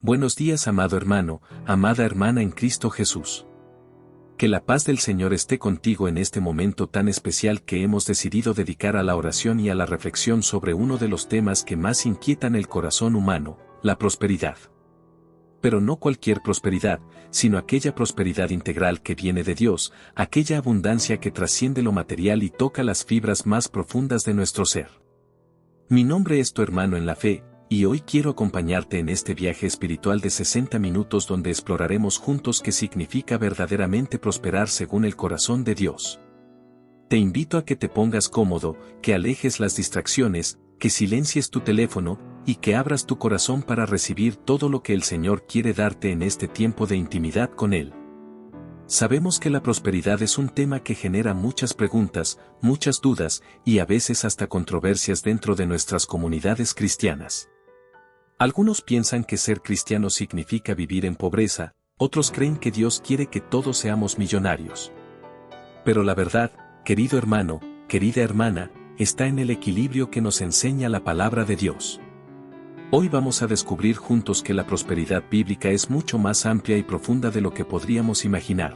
Buenos días, amado hermano, amada hermana en Cristo Jesús. Que la paz del Señor esté contigo en este momento tan especial que hemos decidido dedicar a la oración y a la reflexión sobre uno de los temas que más inquietan el corazón humano, la prosperidad. Pero no cualquier prosperidad, sino aquella prosperidad integral que viene de Dios, aquella abundancia que trasciende lo material y toca las fibras más profundas de nuestro ser. Mi nombre es tu hermano en la fe, y hoy quiero acompañarte en este viaje espiritual de 60 minutos donde exploraremos juntos qué significa verdaderamente prosperar según el corazón de Dios. Te invito a que te pongas cómodo, que alejes las distracciones, que silencies tu teléfono, y que abras tu corazón para recibir todo lo que el Señor quiere darte en este tiempo de intimidad con Él. Sabemos que la prosperidad es un tema que genera muchas preguntas, muchas dudas, y a veces hasta controversias dentro de nuestras comunidades cristianas. Algunos piensan que ser cristiano significa vivir en pobreza, otros creen que Dios quiere que todos seamos millonarios. Pero la verdad, querido hermano, querida hermana, está en el equilibrio que nos enseña la palabra de Dios. Hoy vamos a descubrir juntos que la prosperidad bíblica es mucho más amplia y profunda de lo que podríamos imaginar.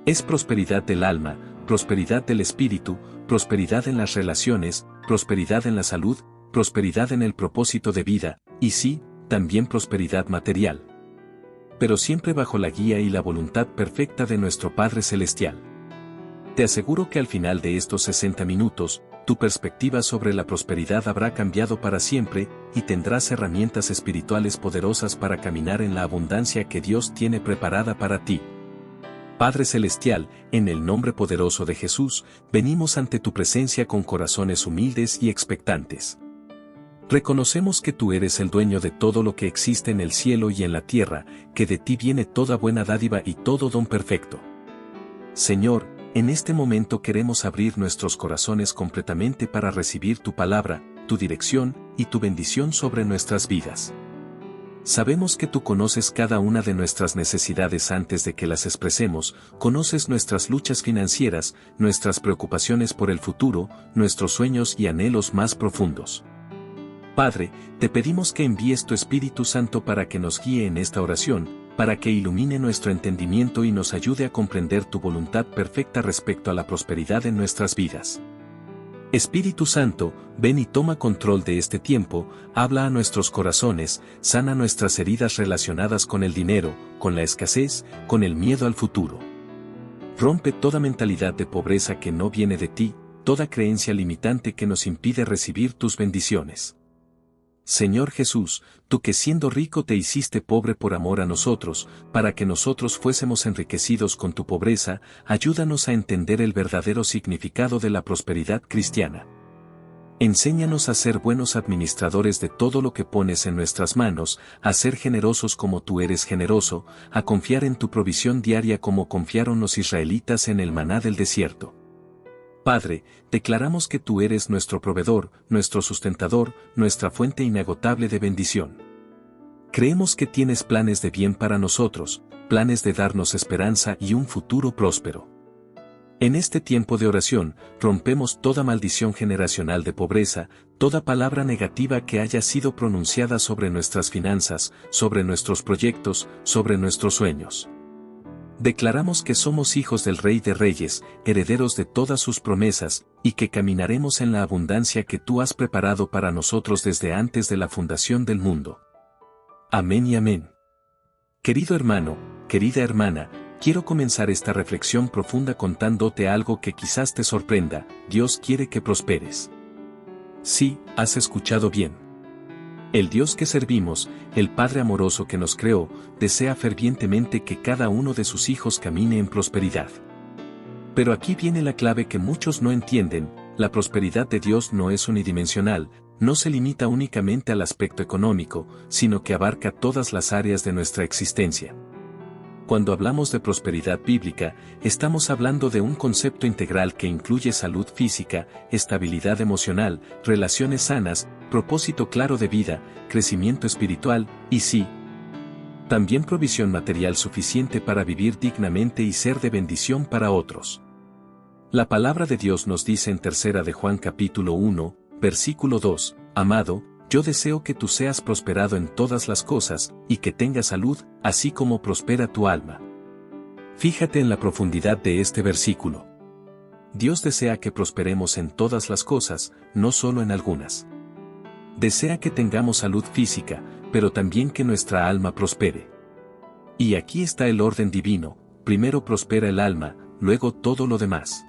Es prosperidad del alma, prosperidad del espíritu, prosperidad en las relaciones, prosperidad en la salud, prosperidad en el propósito de vida, y sí, también prosperidad material. Pero siempre bajo la guía y la voluntad perfecta de nuestro Padre Celestial. Te aseguro que al final de estos 60 minutos, tu perspectiva sobre la prosperidad habrá cambiado para siempre, y tendrás herramientas espirituales poderosas para caminar en la abundancia que Dios tiene preparada para ti. Padre Celestial, en el nombre poderoso de Jesús, venimos ante tu presencia con corazones humildes y expectantes. Reconocemos que tú eres el dueño de todo lo que existe en el cielo y en la tierra, que de ti viene toda buena dádiva y todo don perfecto. Señor, en este momento queremos abrir nuestros corazones completamente para recibir tu palabra, tu dirección y tu bendición sobre nuestras vidas. Sabemos que tú conoces cada una de nuestras necesidades antes de que las expresemos, conoces nuestras luchas financieras, nuestras preocupaciones por el futuro, nuestros sueños y anhelos más profundos. Padre, te pedimos que envíes tu Espíritu Santo para que nos guíe en esta oración, para que ilumine nuestro entendimiento y nos ayude a comprender tu voluntad perfecta respecto a la prosperidad en nuestras vidas. Espíritu Santo, ven y toma control de este tiempo, habla a nuestros corazones, sana nuestras heridas relacionadas con el dinero, con la escasez, con el miedo al futuro. Rompe toda mentalidad de pobreza que no viene de ti, toda creencia limitante que nos impide recibir tus bendiciones. Señor Jesús, tú que siendo rico te hiciste pobre por amor a nosotros, para que nosotros fuésemos enriquecidos con tu pobreza, ayúdanos a entender el verdadero significado de la prosperidad cristiana. Enséñanos a ser buenos administradores de todo lo que pones en nuestras manos, a ser generosos como tú eres generoso, a confiar en tu provisión diaria como confiaron los israelitas en el maná del desierto. Padre, declaramos que tú eres nuestro proveedor, nuestro sustentador, nuestra fuente inagotable de bendición. Creemos que tienes planes de bien para nosotros, planes de darnos esperanza y un futuro próspero. En este tiempo de oración, rompemos toda maldición generacional de pobreza, toda palabra negativa que haya sido pronunciada sobre nuestras finanzas, sobre nuestros proyectos, sobre nuestros sueños. Declaramos que somos hijos del Rey de Reyes, herederos de todas sus promesas, y que caminaremos en la abundancia que tú has preparado para nosotros desde antes de la fundación del mundo. Amén y amén. Querido hermano, querida hermana, quiero comenzar esta reflexión profunda contándote algo que quizás te sorprenda: Dios quiere que prosperes. Sí, has escuchado bien. El Dios que servimos, el Padre amoroso que nos creó, desea fervientemente que cada uno de sus hijos camine en prosperidad. Pero aquí viene la clave que muchos no entienden: la prosperidad de Dios no es unidimensional, no se limita únicamente al aspecto económico, sino que abarca todas las áreas de nuestra existencia. Cuando hablamos de prosperidad bíblica, estamos hablando de un concepto integral que incluye salud física, estabilidad emocional, relaciones sanas, propósito claro de vida, crecimiento espiritual, y sí, también provisión material suficiente para vivir dignamente y ser de bendición para otros. La palabra de Dios nos dice en 3 de Juan capítulo 1, versículo 2, Amado, yo deseo que tú seas prosperado en todas las cosas, y que tengas salud, así como prospera tu alma. Fíjate en la profundidad de este versículo. Dios desea que prosperemos en todas las cosas, no solo en algunas. Desea que tengamos salud física, pero también que nuestra alma prospere. Y aquí está el orden divino: primero prospera el alma, luego todo lo demás.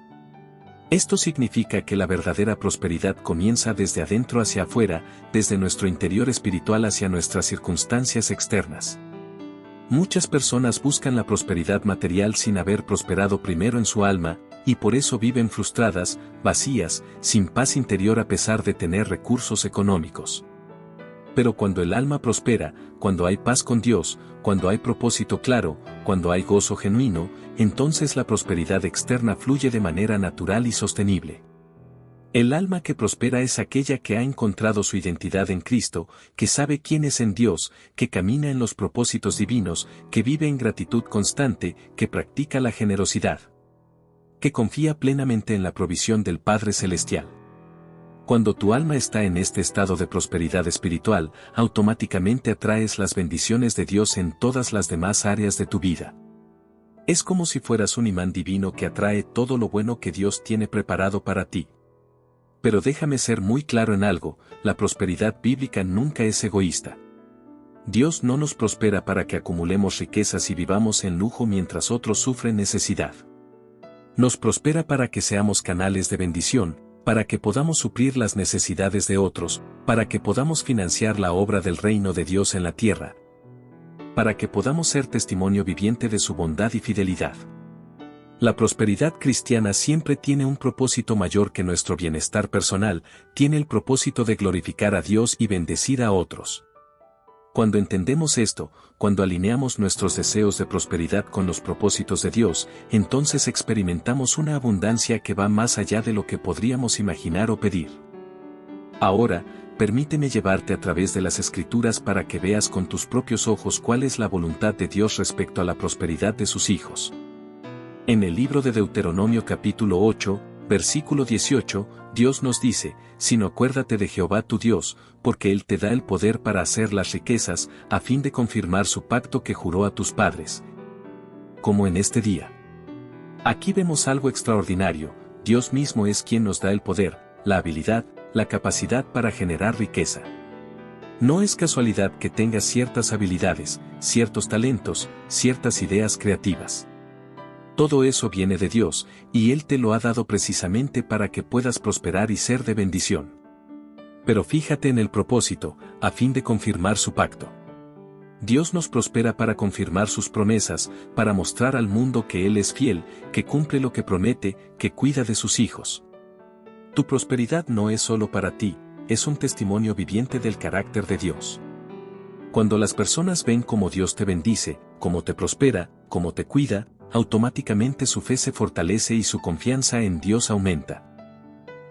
Esto significa que la verdadera prosperidad comienza desde adentro hacia afuera, desde nuestro interior espiritual hacia nuestras circunstancias externas. Muchas personas buscan la prosperidad material sin haber prosperado primero en su alma, y por eso viven frustradas, vacías, sin paz interior a pesar de tener recursos económicos. Pero cuando el alma prospera, cuando hay paz con Dios, cuando hay propósito claro, cuando hay gozo genuino, entonces la prosperidad externa fluye de manera natural y sostenible. El alma que prospera es aquella que ha encontrado su identidad en Cristo, que sabe quién es en Dios, que camina en los propósitos divinos, que vive en gratitud constante, que practica la generosidad, que confía plenamente en la provisión del Padre Celestial. Cuando tu alma está en este estado de prosperidad espiritual, automáticamente atraes las bendiciones de Dios en todas las demás áreas de tu vida. Es como si fueras un imán divino que atrae todo lo bueno que Dios tiene preparado para ti. Pero déjame ser muy claro en algo: la prosperidad bíblica nunca es egoísta. Dios no nos prospera para que acumulemos riquezas y vivamos en lujo mientras otros sufren necesidad. Nos prospera para que seamos canales de bendición, para que podamos suplir las necesidades de otros, para que podamos financiar la obra del reino de Dios en la tierra, para que podamos ser testimonio viviente de su bondad y fidelidad. La prosperidad cristiana siempre tiene un propósito mayor que nuestro bienestar personal, tiene el propósito de glorificar a Dios y bendecir a otros. Cuando entendemos esto, cuando alineamos nuestros deseos de prosperidad con los propósitos de Dios, entonces experimentamos una abundancia que va más allá de lo que podríamos imaginar o pedir. Ahora, permíteme llevarte a través de las Escrituras para que veas con tus propios ojos cuál es la voluntad de Dios respecto a la prosperidad de sus hijos. En el libro de Deuteronomio capítulo 8, versículo 18, Dios nos dice: sino acuérdate de Jehová tu Dios, porque Él te da el poder para hacer las riquezas, a fin de confirmar su pacto que juró a tus padres, como en este día. Aquí vemos algo extraordinario: Dios mismo es quien nos da el poder, la habilidad, la capacidad para generar riqueza. No es casualidad que tengas ciertas habilidades, ciertos talentos, ciertas ideas creativas. Todo eso viene de Dios, y Él te lo ha dado precisamente para que puedas prosperar y ser de bendición. Pero fíjate en el propósito: a fin de confirmar su pacto. Dios nos prospera para confirmar sus promesas, para mostrar al mundo que Él es fiel, que cumple lo que promete, que cuida de sus hijos. Tu prosperidad no es solo para ti, es un testimonio viviente del carácter de Dios. Cuando las personas ven cómo Dios te bendice, cómo te prospera, cómo te cuida, automáticamente su fe se fortalece y su confianza en Dios aumenta.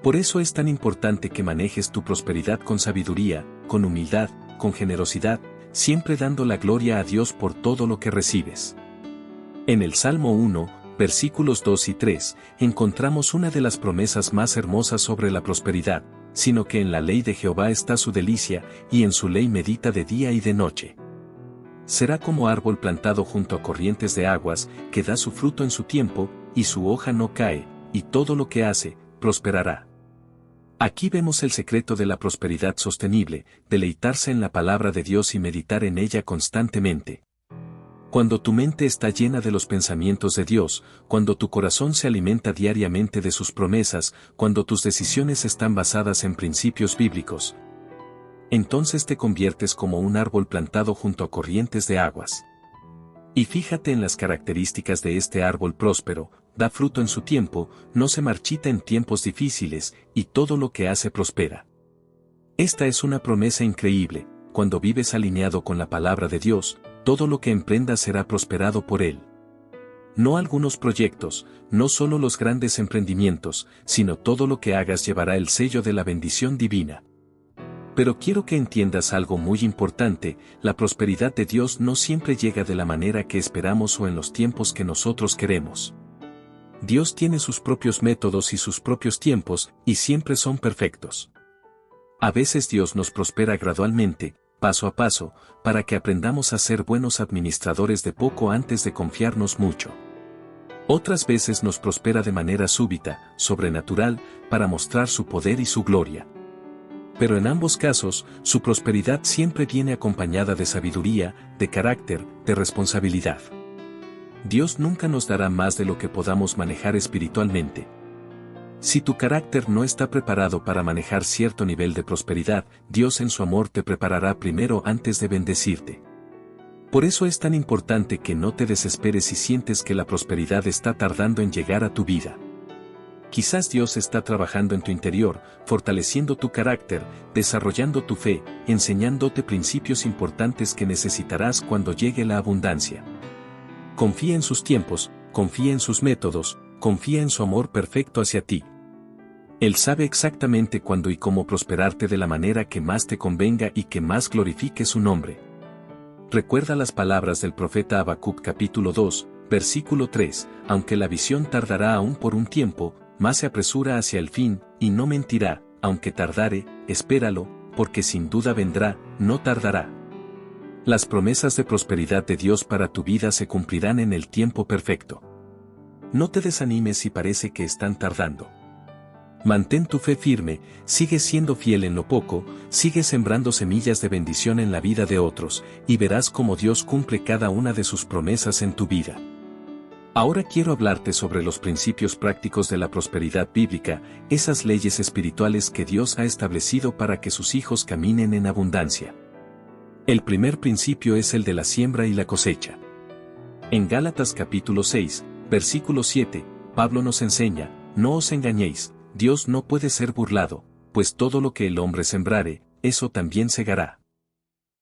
Por eso es tan importante que manejes tu prosperidad con sabiduría, con humildad, con generosidad, siempre dando la gloria a Dios por todo lo que recibes. En el Salmo 1, versículos 2 y 3, encontramos una de las promesas más hermosas sobre la prosperidad: sino que en la ley de Jehová está su delicia, y en su ley medita de día y de noche. Será como árbol plantado junto a corrientes de aguas, que da su fruto en su tiempo, y su hoja no cae, y todo lo que hace, prosperará. Aquí vemos el secreto de la prosperidad sostenible: deleitarse en la palabra de Dios y meditar en ella constantemente. Cuando tu mente está llena de los pensamientos de Dios, cuando tu corazón se alimenta diariamente de sus promesas, cuando tus decisiones están basadas en principios bíblicos, entonces te conviertes como un árbol plantado junto a corrientes de aguas. Y fíjate en las características de este árbol próspero: da fruto en su tiempo, no se marchita en tiempos difíciles, y todo lo que hace prospera. Esta es una promesa increíble: cuando vives alineado con la palabra de Dios, todo lo que emprendas será prosperado por Él. No algunos proyectos, no solo los grandes emprendimientos, sino todo lo que hagas llevará el sello de la bendición divina. Pero quiero que entiendas algo muy importante: la prosperidad de Dios no siempre llega de la manera que esperamos o en los tiempos que nosotros queremos. Dios tiene sus propios métodos y sus propios tiempos, y siempre son perfectos. A veces Dios nos prospera gradualmente, paso a paso, para que aprendamos a ser buenos administradores de poco antes de confiarnos mucho. Otras veces nos prospera de manera súbita, sobrenatural, para mostrar su poder y su gloria. Pero en ambos casos, su prosperidad siempre viene acompañada de sabiduría, de carácter, de responsabilidad. Dios nunca nos dará más de lo que podamos manejar espiritualmente. Si tu carácter no está preparado para manejar cierto nivel de prosperidad, Dios en su amor te preparará primero antes de bendecirte. Por eso es tan importante que no te desesperes si sientes que la prosperidad está tardando en llegar a tu vida. Quizás Dios está trabajando en tu interior, fortaleciendo tu carácter, desarrollando tu fe, enseñándote principios importantes que necesitarás cuando llegue la abundancia. Confía en sus tiempos, confía en sus métodos, confía en su amor perfecto hacia ti. Él sabe exactamente cuándo y cómo prosperarte de la manera que más te convenga y que más glorifique su nombre. Recuerda las palabras del profeta Habacuc capítulo 2, versículo 3, aunque la visión tardará aún por un tiempo, más se apresura hacia el fin, y no mentirá, aunque tardare, espéralo, porque sin duda vendrá, no tardará. Las promesas de prosperidad de Dios para tu vida se cumplirán en el tiempo perfecto. No te desanimes si parece que están tardando. Mantén tu fe firme, sigue siendo fiel en lo poco, sigue sembrando semillas de bendición en la vida de otros, y verás cómo Dios cumple cada una de sus promesas en tu vida. Ahora quiero hablarte sobre los principios prácticos de la prosperidad bíblica, esas leyes espirituales que Dios ha establecido para que sus hijos caminen en abundancia. El primer principio es el de la siembra y la cosecha. En Gálatas capítulo 6, versículo 7, Pablo nos enseña, no os engañéis, Dios no puede ser burlado, pues todo lo que el hombre sembrare, eso también segará.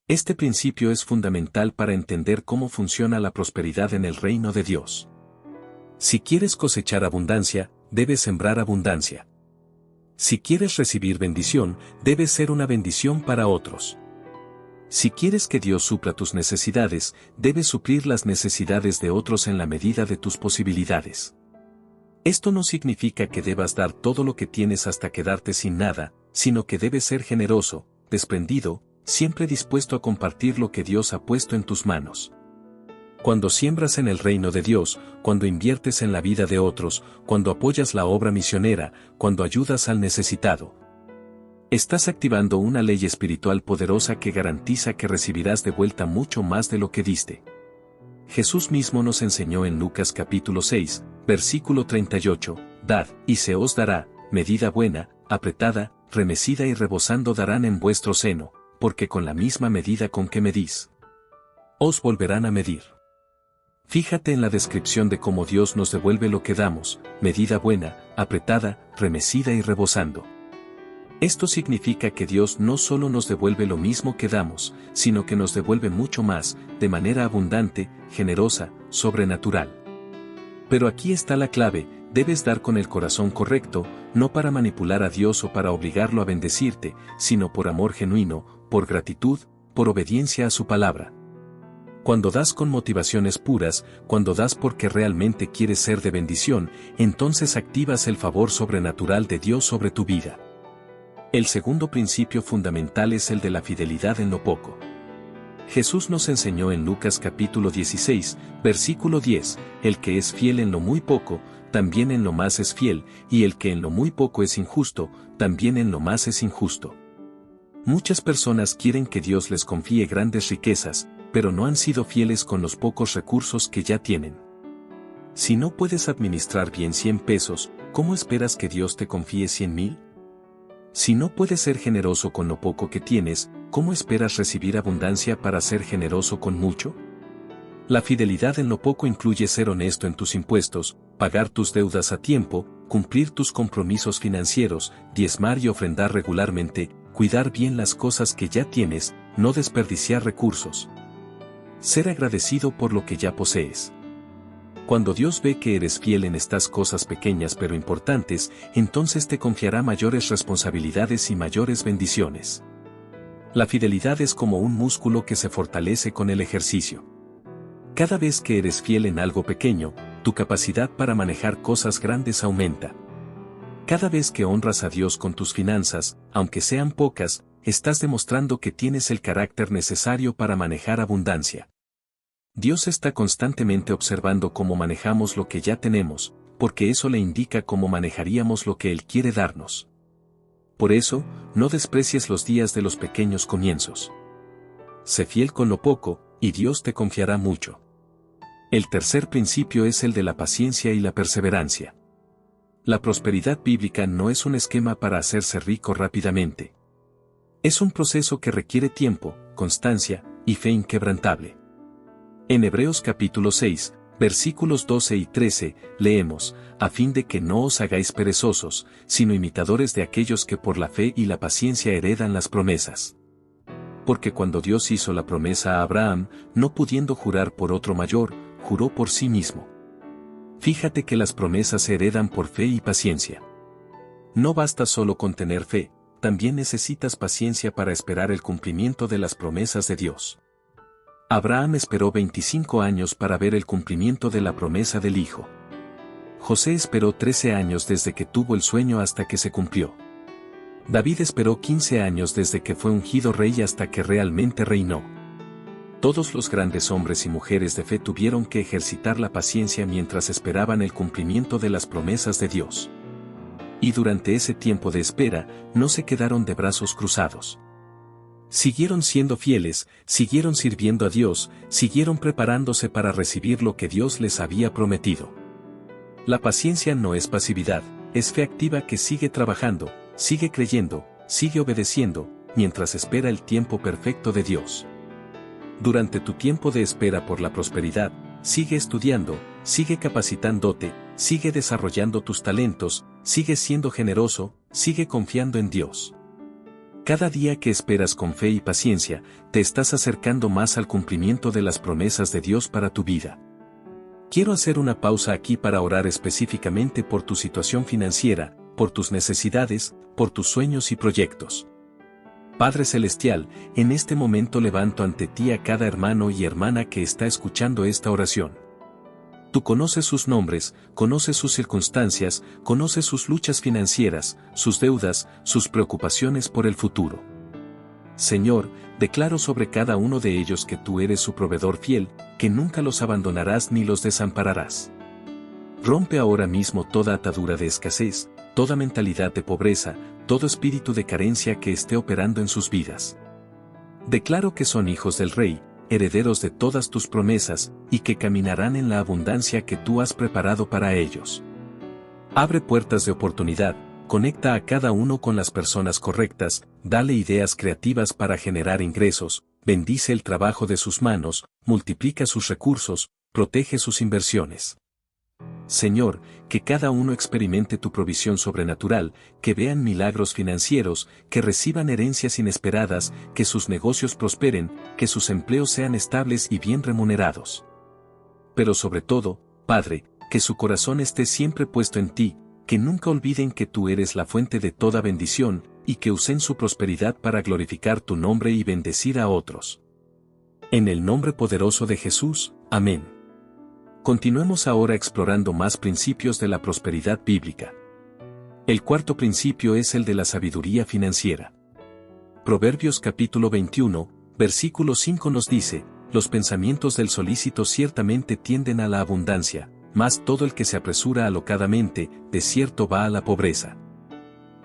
Este principio es fundamental para entender cómo funciona la prosperidad en el reino de Dios. Si quieres cosechar abundancia, debes sembrar abundancia. Si quieres recibir bendición, debes ser una bendición para otros. Si quieres que Dios supla tus necesidades, debes suplir las necesidades de otros en la medida de tus posibilidades. Esto no significa que debas dar todo lo que tienes hasta quedarte sin nada, sino que debes ser generoso, desprendido, siempre dispuesto a compartir lo que Dios ha puesto en tus manos. Cuando siembras en el reino de Dios, cuando inviertes en la vida de otros, cuando apoyas la obra misionera, cuando ayudas al necesitado, estás activando una ley espiritual poderosa que garantiza que recibirás de vuelta mucho más de lo que diste. Jesús mismo nos enseñó en Lucas capítulo 6, versículo 38, dad, y se os dará, medida buena, apretada, remecida y rebosando darán en vuestro seno, porque con la misma medida con que medís, os volverán a medir. Fíjate en la descripción de cómo Dios nos devuelve lo que damos, medida buena, apretada, remecida y rebosando. Esto significa que Dios no solo nos devuelve lo mismo que damos, sino que nos devuelve mucho más, de manera abundante, generosa, sobrenatural. Pero aquí está la clave, debes dar con el corazón correcto, no para manipular a Dios o para obligarlo a bendecirte, sino por amor genuino, por gratitud, por obediencia a su palabra. Cuando das con motivaciones puras, cuando das porque realmente quieres ser de bendición, entonces activas el favor sobrenatural de Dios sobre tu vida. El segundo principio fundamental es el de la fidelidad en lo poco. Jesús nos enseñó en Lucas capítulo 16, versículo 10, el que es fiel en lo muy poco, también en lo más es fiel, y el que en lo muy poco es injusto, también en lo más es injusto. Muchas personas quieren que Dios les confíe grandes riquezas, pero no han sido fieles con los pocos recursos que ya tienen. Si no puedes administrar bien 100 pesos, ¿cómo esperas que Dios te confíe 100,000? Si no puedes ser generoso con lo poco que tienes, ¿cómo esperas recibir abundancia para ser generoso con mucho? La fidelidad en lo poco incluye ser honesto en tus impuestos, pagar tus deudas a tiempo, cumplir tus compromisos financieros, diezmar y ofrendar regularmente, cuidar bien las cosas que ya tienes, no desperdiciar recursos. Ser agradecido por lo que ya posees. Cuando Dios ve que eres fiel en estas cosas pequeñas pero importantes, entonces te confiará mayores responsabilidades y mayores bendiciones. La fidelidad es como un músculo que se fortalece con el ejercicio. Cada vez que eres fiel en algo pequeño, tu capacidad para manejar cosas grandes aumenta. Cada vez que honras a Dios con tus finanzas, aunque sean pocas, estás demostrando que tienes el carácter necesario para manejar abundancia. Dios está constantemente observando cómo manejamos lo que ya tenemos, porque eso le indica cómo manejaríamos lo que Él quiere darnos. Por eso, no desprecies los días de los pequeños comienzos. Sé fiel con lo poco, y Dios te confiará mucho. El tercer principio es el de la paciencia y la perseverancia. La prosperidad bíblica no es un esquema para hacerse rico rápidamente. Es un proceso que requiere tiempo, constancia y fe inquebrantable. En Hebreos capítulo 6, versículos 12 y 13, leemos, a fin de que no os hagáis perezosos, sino imitadores de aquellos que por la fe y la paciencia heredan las promesas. Porque cuando Dios hizo la promesa a Abraham, no pudiendo jurar por otro mayor, juró por sí mismo. Fíjate que las promesas se heredan por fe y paciencia. No basta solo con tener fe, también necesitas paciencia para esperar el cumplimiento de las promesas de Dios. Abraham esperó 25 años para ver el cumplimiento de la promesa del Hijo. José esperó 13 años desde que tuvo el sueño hasta que se cumplió. David esperó 15 años desde que fue ungido rey hasta que realmente reinó. Todos los grandes hombres y mujeres de fe tuvieron que ejercitar la paciencia mientras esperaban el cumplimiento de las promesas de Dios. Y durante ese tiempo de espera, no se quedaron de brazos cruzados. Siguieron siendo fieles, siguieron sirviendo a Dios, siguieron preparándose para recibir lo que Dios les había prometido. La paciencia no es pasividad, es fe activa que sigue trabajando, sigue creyendo, sigue obedeciendo, mientras espera el tiempo perfecto de Dios. Durante tu tiempo de espera por la prosperidad, sigue estudiando, sigue capacitándote, sigue desarrollando tus talentos, sigue siendo generoso, sigue confiando en Dios. Cada día que esperas con fe y paciencia, te estás acercando más al cumplimiento de las promesas de Dios para tu vida. Quiero hacer una pausa aquí para orar específicamente por tu situación financiera, por tus necesidades, por tus sueños y proyectos. Padre Celestial, en este momento levanto ante ti a cada hermano y hermana que está escuchando esta oración. Tú conoces sus nombres, conoces sus circunstancias, conoces sus luchas financieras, sus deudas, sus preocupaciones por el futuro. Señor, declaro sobre cada uno de ellos que tú eres su proveedor fiel, que nunca los abandonarás ni los desampararás. Rompe ahora mismo toda atadura de escasez, toda mentalidad de pobreza, todo espíritu de carencia que esté operando en sus vidas. Declaro que son hijos del Rey, herederos de todas tus promesas, y que caminarán en la abundancia que tú has preparado para ellos. Abre puertas de oportunidad, conecta a cada uno con las personas correctas, dale ideas creativas para generar ingresos, bendice el trabajo de sus manos, multiplica sus recursos, protege sus inversiones. Señor, que cada uno experimente tu provisión sobrenatural, que vean milagros financieros, que reciban herencias inesperadas, que sus negocios prosperen, que sus empleos sean estables y bien remunerados. Pero sobre todo, Padre, que su corazón esté siempre puesto en ti, que nunca olviden que tú eres la fuente de toda bendición, y que usen su prosperidad para glorificar tu nombre y bendecir a otros. En el nombre poderoso de Jesús, amén. Continuemos ahora explorando más principios de la prosperidad bíblica. El cuarto principio es el de la sabiduría financiera. Proverbios capítulo 21, versículo 5 nos dice, los pensamientos del solícito ciertamente tienden a la abundancia, mas todo el que se apresura alocadamente, de cierto va a la pobreza.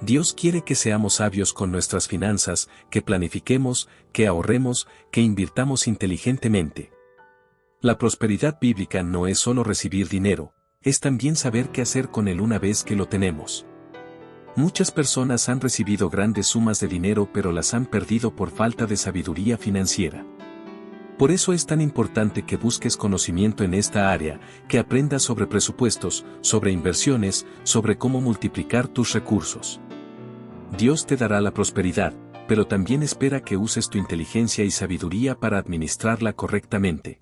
Dios quiere que seamos sabios con nuestras finanzas, que planifiquemos, que ahorremos, que invirtamos inteligentemente. La prosperidad bíblica no es solo recibir dinero, es también saber qué hacer con él una vez que lo tenemos. Muchas personas han recibido grandes sumas de dinero pero las han perdido por falta de sabiduría financiera. Por eso es tan importante que busques conocimiento en esta área, que aprendas sobre presupuestos, sobre inversiones, sobre cómo multiplicar tus recursos. Dios te dará la prosperidad, pero también espera que uses tu inteligencia y sabiduría para administrarla correctamente.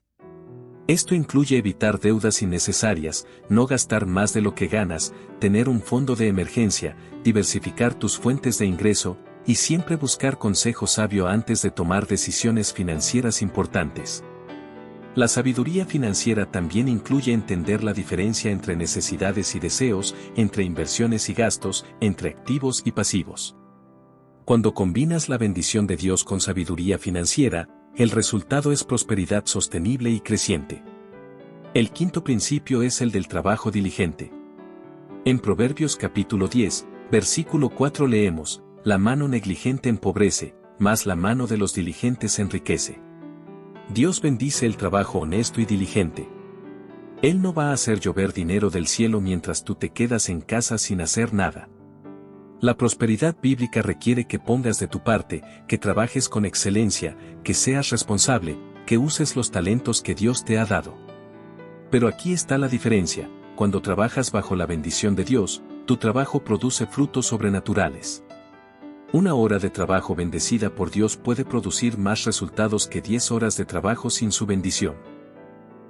Esto incluye evitar deudas innecesarias, no gastar más de lo que ganas, tener un fondo de emergencia, diversificar tus fuentes de ingreso, y siempre buscar consejo sabio antes de tomar decisiones financieras importantes. La sabiduría financiera también incluye entender la diferencia entre necesidades y deseos, entre inversiones y gastos, entre activos y pasivos. Cuando combinas la bendición de Dios con sabiduría financiera, el resultado es prosperidad sostenible y creciente. El quinto principio es el del trabajo diligente. En Proverbios capítulo 10, versículo 4 leemos: la mano negligente empobrece, mas la mano de los diligentes enriquece. Dios bendice el trabajo honesto y diligente. Él no va a hacer llover dinero del cielo mientras tú te quedas en casa sin hacer nada. La prosperidad bíblica requiere que pongas de tu parte, que trabajes con excelencia, que seas responsable, que uses los talentos que Dios te ha dado. Pero aquí está la diferencia: cuando trabajas bajo la bendición de Dios, tu trabajo produce frutos sobrenaturales. Una hora de trabajo bendecida por Dios puede producir más resultados que 10 horas de trabajo sin su bendición.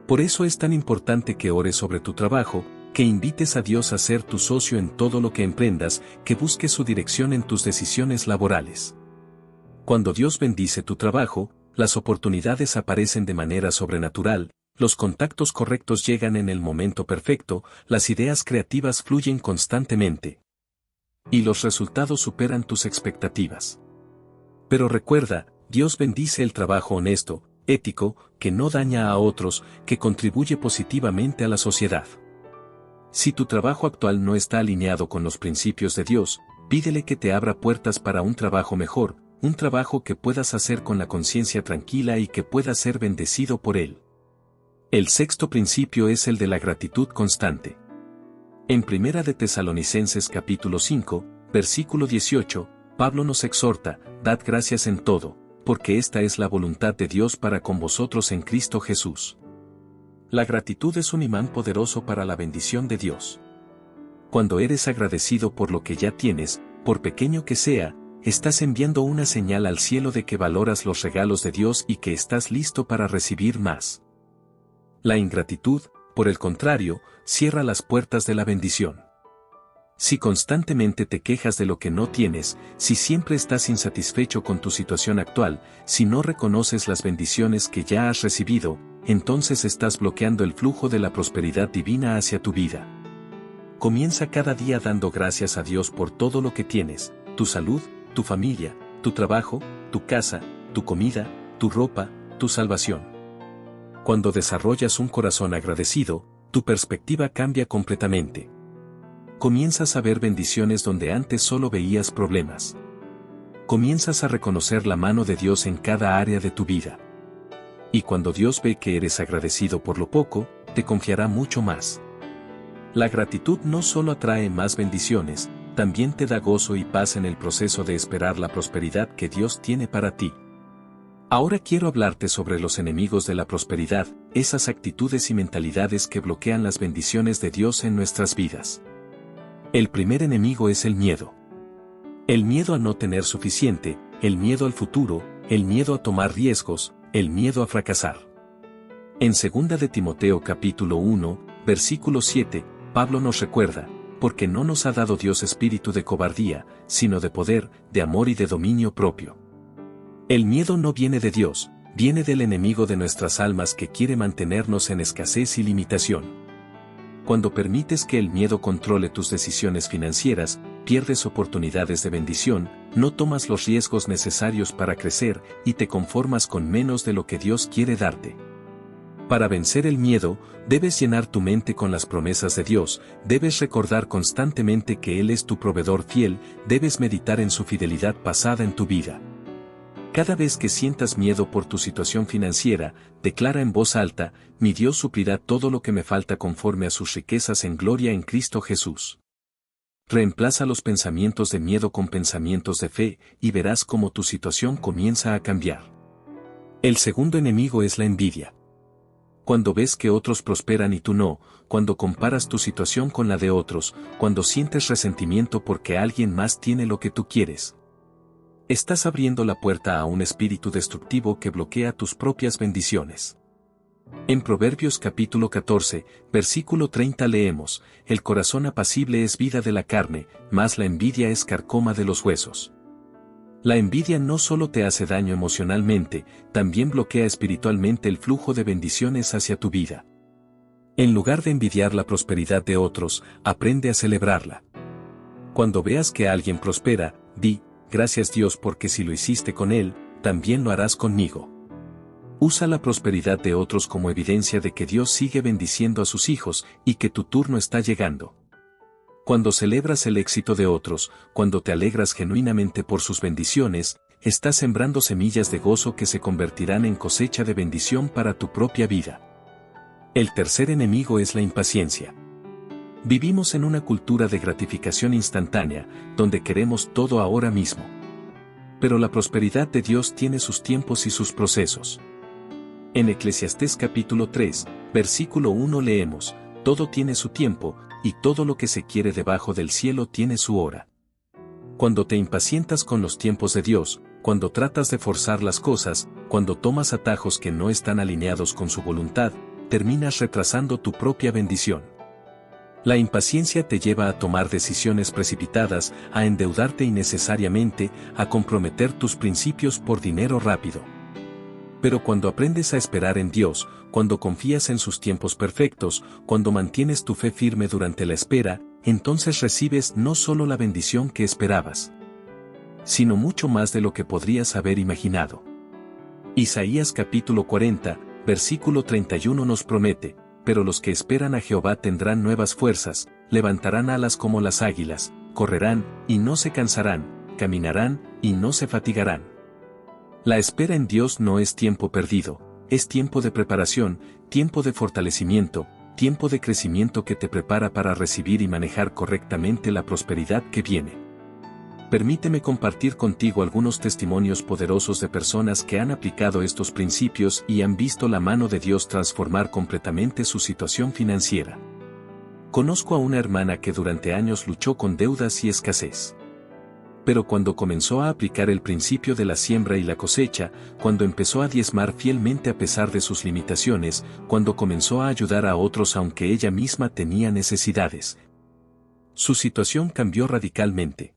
Por eso es tan importante que ores sobre tu trabajo, que invites a Dios a ser tu socio en todo lo que emprendas, que busques su dirección en tus decisiones laborales. Cuando Dios bendice tu trabajo, las oportunidades aparecen de manera sobrenatural, los contactos correctos llegan en el momento perfecto, las ideas creativas fluyen constantemente. Y los resultados superan tus expectativas. Pero recuerda, Dios bendice el trabajo honesto, ético, que no daña a otros, que contribuye positivamente a la sociedad. Si tu trabajo actual no está alineado con los principios de Dios, pídele que te abra puertas para un trabajo mejor, un trabajo que puedas hacer con la conciencia tranquila y que pueda ser bendecido por Él. El sexto principio es el de la gratitud constante. En Primera de Tesalonicenses capítulo 5, versículo 18, Pablo nos exhorta: dad gracias en todo, porque esta es la voluntad de Dios para con vosotros en Cristo Jesús. La gratitud es un imán poderoso para la bendición de Dios. Cuando eres agradecido por lo que ya tienes, por pequeño que sea, estás enviando una señal al cielo de que valoras los regalos de Dios y que estás listo para recibir más. La ingratitud, por el contrario, cierra las puertas de la bendición. Si constantemente te quejas de lo que no tienes, si siempre estás insatisfecho con tu situación actual, si no reconoces las bendiciones que ya has recibido, entonces estás bloqueando el flujo de la prosperidad divina hacia tu vida. Comienza cada día dando gracias a Dios por todo lo que tienes: tu salud, tu familia, tu trabajo, tu casa, tu comida, tu ropa, tu salvación. Cuando desarrollas un corazón agradecido, tu perspectiva cambia completamente. Comienzas a ver bendiciones donde antes solo veías problemas. Comienzas a reconocer la mano de Dios en cada área de tu vida. Y cuando Dios ve que eres agradecido por lo poco, te confiará mucho más. La gratitud no solo atrae más bendiciones, también te da gozo y paz en el proceso de esperar la prosperidad que Dios tiene para ti. Ahora quiero hablarte sobre los enemigos de la prosperidad, esas actitudes y mentalidades que bloquean las bendiciones de Dios en nuestras vidas. El primer enemigo es el miedo. El miedo a no tener suficiente, el miedo al futuro, el miedo a tomar riesgos, el miedo a fracasar. En 2 de Timoteo capítulo 1, versículo 7, Pablo nos recuerda: porque no nos ha dado Dios espíritu de cobardía, sino de poder, de amor y de dominio propio. El miedo no viene de Dios, viene del enemigo de nuestras almas que quiere mantenernos en escasez y limitación. Cuando permites que el miedo controle tus decisiones financieras, pierdes oportunidades de bendición, no tomas los riesgos necesarios para crecer y te conformas con menos de lo que Dios quiere darte. Para vencer el miedo, debes llenar tu mente con las promesas de Dios, debes recordar constantemente que Él es tu proveedor fiel, debes meditar en su fidelidad pasada en tu vida. Cada vez que sientas miedo por tu situación financiera, declara en voz alta: mi Dios suplirá todo lo que me falta conforme a sus riquezas en gloria en Cristo Jesús. Reemplaza los pensamientos de miedo con pensamientos de fe, y verás cómo tu situación comienza a cambiar. El segundo enemigo es la envidia. Cuando ves que otros prosperan y tú no, cuando comparas tu situación con la de otros, cuando sientes resentimiento porque alguien más tiene lo que tú quieres, estás abriendo la puerta a un espíritu destructivo que bloquea tus propias bendiciones. En Proverbios capítulo 14, versículo 30 leemos: el corazón apacible es vida de la carne, mas la envidia es carcoma de los huesos. La envidia no solo te hace daño emocionalmente, también bloquea espiritualmente el flujo de bendiciones hacia tu vida. En lugar de envidiar la prosperidad de otros, aprende a celebrarla. Cuando veas que alguien prospera, di, gracias Dios porque si lo hiciste con él, también lo harás conmigo. Usa la prosperidad de otros como evidencia de que Dios sigue bendiciendo a sus hijos y que tu turno está llegando. Cuando celebras el éxito de otros, cuando te alegras genuinamente por sus bendiciones, estás sembrando semillas de gozo que se convertirán en cosecha de bendición para tu propia vida. El tercer enemigo es la impaciencia. Vivimos en una cultura de gratificación instantánea, donde queremos todo ahora mismo. Pero la prosperidad de Dios tiene sus tiempos y sus procesos. En Eclesiastés capítulo 3, versículo 1 leemos, todo tiene su tiempo, y todo lo que se quiere debajo del cielo tiene su hora. Cuando te impacientas con los tiempos de Dios, cuando tratas de forzar las cosas, cuando tomas atajos que no están alineados con su voluntad, terminas retrasando tu propia bendición. La impaciencia te lleva a tomar decisiones precipitadas, a endeudarte innecesariamente, a comprometer tus principios por dinero rápido. Pero cuando aprendes a esperar en Dios, cuando confías en sus tiempos perfectos, cuando mantienes tu fe firme durante la espera, entonces recibes no solo la bendición que esperabas, sino mucho más de lo que podrías haber imaginado. Isaías capítulo 40, versículo 31 nos promete, pero los que esperan a Jehová tendrán nuevas fuerzas, levantarán alas como las águilas, correrán, y no se cansarán, caminarán, y no se fatigarán. La espera en Dios no es tiempo perdido, es tiempo de preparación, tiempo de fortalecimiento, tiempo de crecimiento que te prepara para recibir y manejar correctamente la prosperidad que viene. Permíteme compartir contigo algunos testimonios poderosos de personas que han aplicado estos principios y han visto la mano de Dios transformar completamente su situación financiera. Conozco a una hermana que durante años luchó con deudas y escasez. Pero cuando comenzó a aplicar el principio de la siembra y la cosecha, cuando empezó a diezmar fielmente a pesar de sus limitaciones, cuando comenzó a ayudar a otros aunque ella misma tenía necesidades, su situación cambió radicalmente.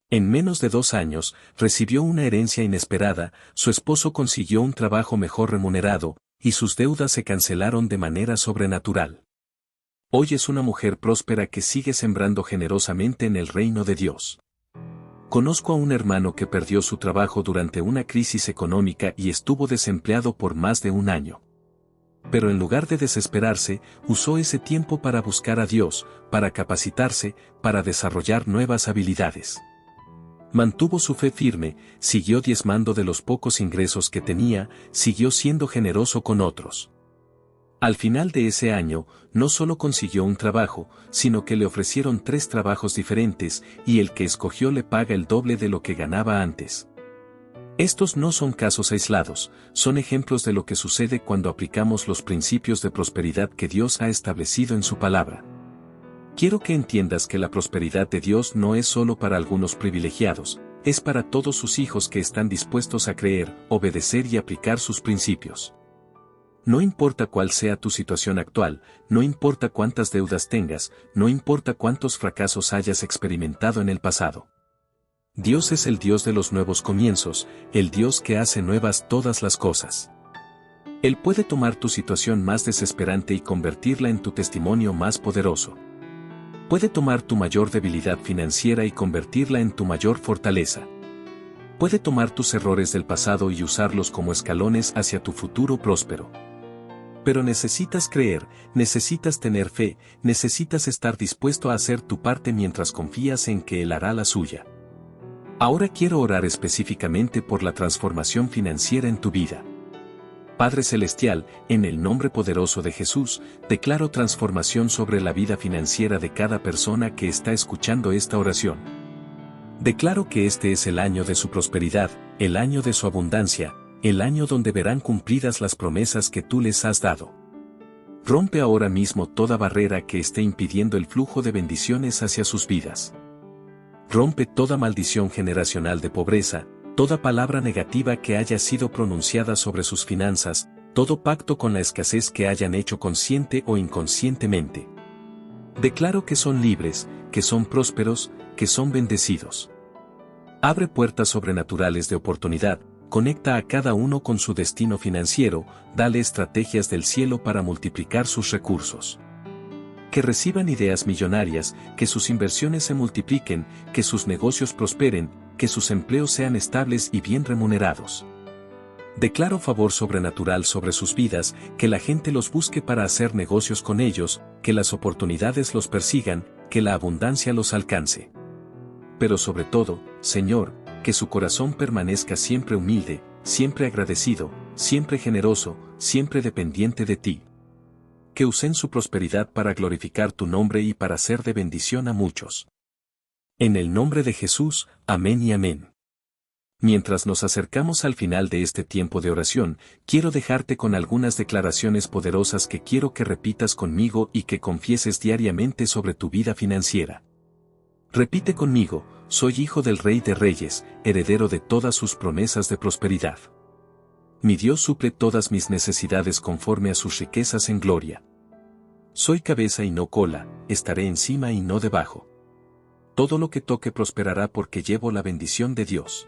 En menos de 2 años, recibió una herencia inesperada, su esposo consiguió un trabajo mejor remunerado, y sus deudas se cancelaron de manera sobrenatural. Hoy es una mujer próspera que sigue sembrando generosamente en el reino de Dios. Conozco a un hermano que perdió su trabajo durante una crisis económica y estuvo desempleado por más de 1 año. Pero en lugar de desesperarse, usó ese tiempo para buscar a Dios, para capacitarse, para desarrollar nuevas habilidades. Mantuvo su fe firme, siguió diezmando de los pocos ingresos que tenía, siguió siendo generoso con otros. Al final de ese año, no solo consiguió un trabajo, sino que le ofrecieron 3 trabajos diferentes, y el que escogió le paga el doble de lo que ganaba antes. Estos no son casos aislados, son ejemplos de lo que sucede cuando aplicamos los principios de prosperidad que Dios ha establecido en su palabra. Quiero que entiendas que la prosperidad de Dios no es solo para algunos privilegiados, es para todos sus hijos que están dispuestos a creer, obedecer y aplicar sus principios. No importa cuál sea tu situación actual, no importa cuántas deudas tengas, no importa cuántos fracasos hayas experimentado en el pasado. Dios es el Dios de los nuevos comienzos, el Dios que hace nuevas todas las cosas. Él puede tomar tu situación más desesperante y convertirla en tu testimonio más poderoso. Puede tomar tu mayor debilidad financiera y convertirla en tu mayor fortaleza. Puede tomar tus errores del pasado y usarlos como escalones hacia tu futuro próspero. Pero necesitas creer, necesitas tener fe, necesitas estar dispuesto a hacer tu parte mientras confías en que Él hará la suya. Ahora quiero orar específicamente por la transformación financiera en tu vida. Padre Celestial, en el nombre poderoso de Jesús, declaro transformación sobre la vida financiera de cada persona que está escuchando esta oración. Declaro que este es el año de su prosperidad, el año de su abundancia, el año donde verán cumplidas las promesas que tú les has dado. Rompe ahora mismo toda barrera que esté impidiendo el flujo de bendiciones hacia sus vidas. Rompe toda maldición generacional de pobreza, toda palabra negativa que haya sido pronunciada sobre sus finanzas, todo pacto con la escasez que hayan hecho consciente o inconscientemente. Declaro que son libres, que son prósperos, que son bendecidos. Abre puertas sobrenaturales de oportunidad, conecta a cada uno con su destino financiero, dale estrategias del cielo para multiplicar sus recursos. Que reciban ideas millonarias, que sus inversiones se multipliquen, que sus negocios prosperen, que sus empleos sean estables y bien remunerados. Declaro favor sobrenatural sobre sus vidas, que la gente los busque para hacer negocios con ellos, que las oportunidades los persigan, que la abundancia los alcance. Pero sobre todo, Señor, que su corazón permanezca siempre humilde, siempre agradecido, siempre generoso, siempre dependiente de ti. Que usen su prosperidad para glorificar tu nombre y para ser de bendición a muchos. En el nombre de Jesús, amén y amén. Mientras nos acercamos al final de este tiempo de oración, quiero dejarte con algunas declaraciones poderosas que quiero que repitas conmigo y que confieses diariamente sobre tu vida financiera. Repite conmigo: soy hijo del Rey de Reyes, heredero de todas sus promesas de prosperidad. Mi Dios suple todas mis necesidades conforme a sus riquezas en gloria. Soy cabeza y no cola, estaré encima y no debajo. Todo lo que toque prosperará porque llevo la bendición de Dios.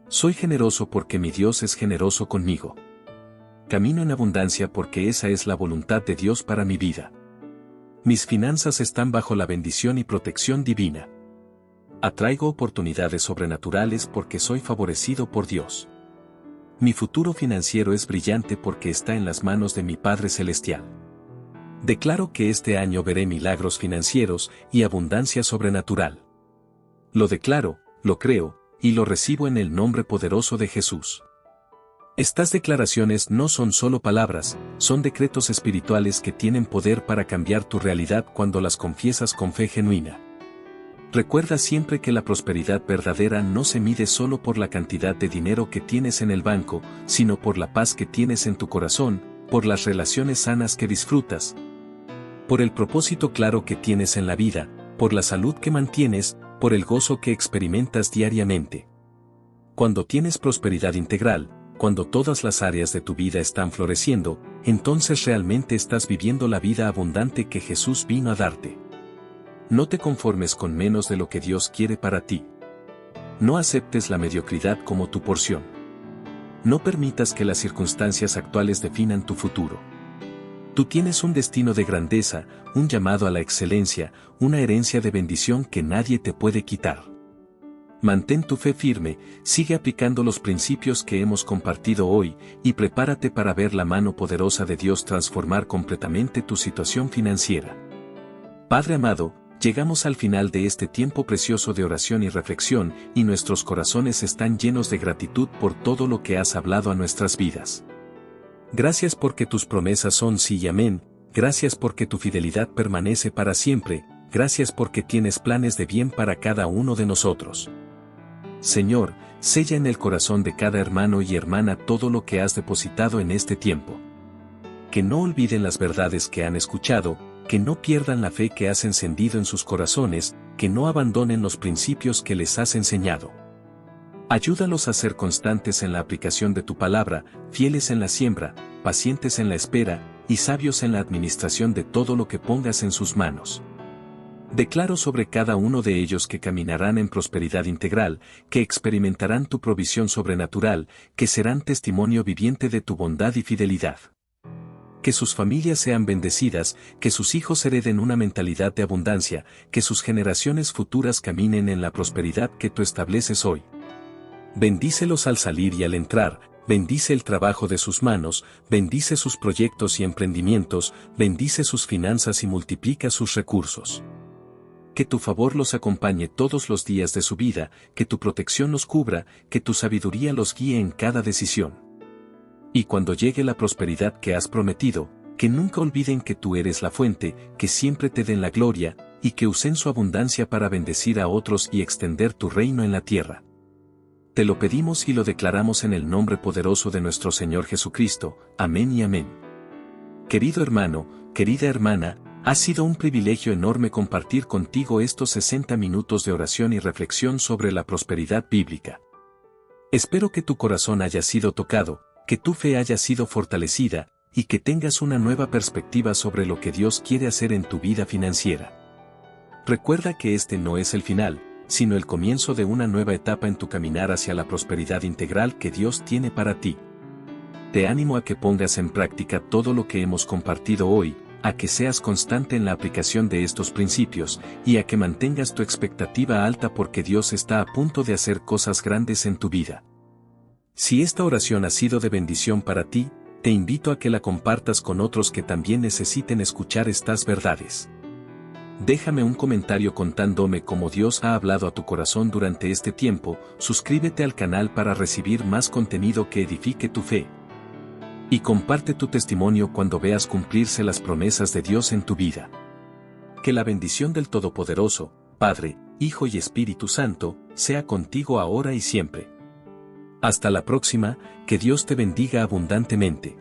Soy generoso porque mi Dios es generoso conmigo. Camino en abundancia porque esa es la voluntad de Dios para mi vida. Mis finanzas están bajo la bendición y protección divina. Atraigo oportunidades sobrenaturales porque soy favorecido por Dios. Mi futuro financiero es brillante porque está en las manos de mi Padre Celestial. Declaro que este año veré milagros financieros y abundancia sobrenatural. Lo declaro, lo creo, y lo recibo en el nombre poderoso de Jesús. Estas declaraciones no son solo palabras, son decretos espirituales que tienen poder para cambiar tu realidad cuando las confiesas con fe genuina. Recuerda siempre que la prosperidad verdadera no se mide solo por la cantidad de dinero que tienes en el banco, sino por la paz que tienes en tu corazón, por las relaciones sanas que disfrutas, por el propósito claro que tienes en la vida, por la salud que mantienes, por el gozo que experimentas diariamente. Cuando tienes prosperidad integral, cuando todas las áreas de tu vida están floreciendo, entonces realmente estás viviendo la vida abundante que Jesús vino a darte. No te conformes con menos de lo que Dios quiere para ti. No aceptes la mediocridad como tu porción. No permitas que las circunstancias actuales definan tu futuro. Tú tienes un destino de grandeza, un llamado a la excelencia, una herencia de bendición que nadie te puede quitar. Mantén tu fe firme, sigue aplicando los principios que hemos compartido hoy, y prepárate para ver la mano poderosa de Dios transformar completamente tu situación financiera. Padre amado, llegamos al final de este tiempo precioso de oración y reflexión, y nuestros corazones están llenos de gratitud por todo lo que has hablado a nuestras vidas. Gracias porque tus promesas son sí y amén, gracias porque tu fidelidad permanece para siempre, gracias porque tienes planes de bien para cada uno de nosotros. Señor, sella en el corazón de cada hermano y hermana todo lo que has depositado en este tiempo. Que no olviden las verdades que han escuchado, que no pierdan la fe que has encendido en sus corazones, que no abandonen los principios que les has enseñado. Ayúdalos a ser constantes en la aplicación de tu palabra, fieles en la siembra, pacientes en la espera, y sabios en la administración de todo lo que pongas en sus manos. Declaro sobre cada uno de ellos que caminarán en prosperidad integral, que experimentarán tu provisión sobrenatural, que serán testimonio viviente de tu bondad y fidelidad. Que sus familias sean bendecidas, que sus hijos hereden una mentalidad de abundancia, que sus generaciones futuras caminen en la prosperidad que tú estableces hoy. Bendícelos al salir y al entrar, bendice el trabajo de sus manos, bendice sus proyectos y emprendimientos, bendice sus finanzas y multiplica sus recursos. Que tu favor los acompañe todos los días de su vida, que tu protección los cubra, que tu sabiduría los guíe en cada decisión. Y cuando llegue la prosperidad que has prometido, que nunca olviden que tú eres la fuente, que siempre te den la gloria, y que usen su abundancia para bendecir a otros y extender tu reino en la tierra. Te lo pedimos y lo declaramos en el nombre poderoso de nuestro Señor Jesucristo. Amén y amén. Querido hermano, querida hermana, ha sido un privilegio enorme compartir contigo estos 60 minutos de oración y reflexión sobre la prosperidad bíblica. Espero que tu corazón haya sido tocado, que tu fe haya sido fortalecida, y que tengas una nueva perspectiva sobre lo que Dios quiere hacer en tu vida financiera. Recuerda que este no es el final, sino el comienzo de una nueva etapa en tu caminar hacia la prosperidad integral que Dios tiene para ti. Te animo a que pongas en práctica todo lo que hemos compartido hoy, a que seas constante en la aplicación de estos principios, y a que mantengas tu expectativa alta porque Dios está a punto de hacer cosas grandes en tu vida. Si esta oración ha sido de bendición para ti, te invito a que la compartas con otros que también necesiten escuchar estas verdades. Déjame un comentario contándome cómo Dios ha hablado a tu corazón durante este tiempo, suscríbete al canal para recibir más contenido que edifique tu fe. Y comparte tu testimonio cuando veas cumplirse las promesas de Dios en tu vida. Que la bendición del Todopoderoso, Padre, Hijo y Espíritu Santo, sea contigo ahora y siempre. Hasta la próxima, que Dios te bendiga abundantemente.